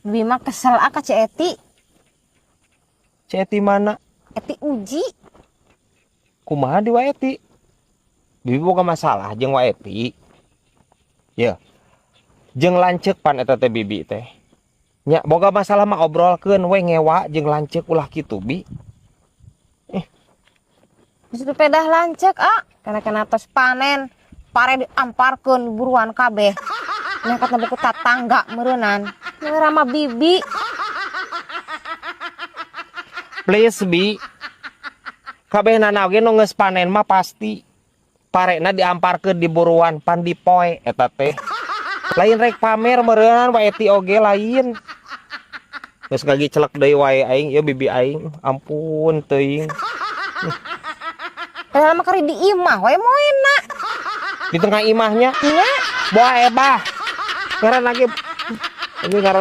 Bibi mah kesel ka Ci Eti. Ci Eti mana? Eti uji. Kumaha di Waeti? Bibi boga masalah jeung Waeti. Ya. Jeung lanceuk pan eta teh bibi teh. Nya boga masalah mah obrolkeun we ngewa jeung lanceuk ulah kitu bi. Disitu pedah lanceuk kana tos panen. Pare diamparkeun buruan kabeh. Nyangkatna buku tatangga meureunnan. Ngeurama bibi. Please bi. Kabehna oge nu geus panen mah pasti parena diamparkeun di buruan pan dipoe eta teh. Lain rek pamer meureunnan Waeti oge lain. Geus gagi celek deui wae aing, ieu bibi aing. Ampun teuing. Padahal mah kari di imah wae moena. Di tengah imahnya. Nya. Boa ebah. Ngaran lagi. Ini ngaran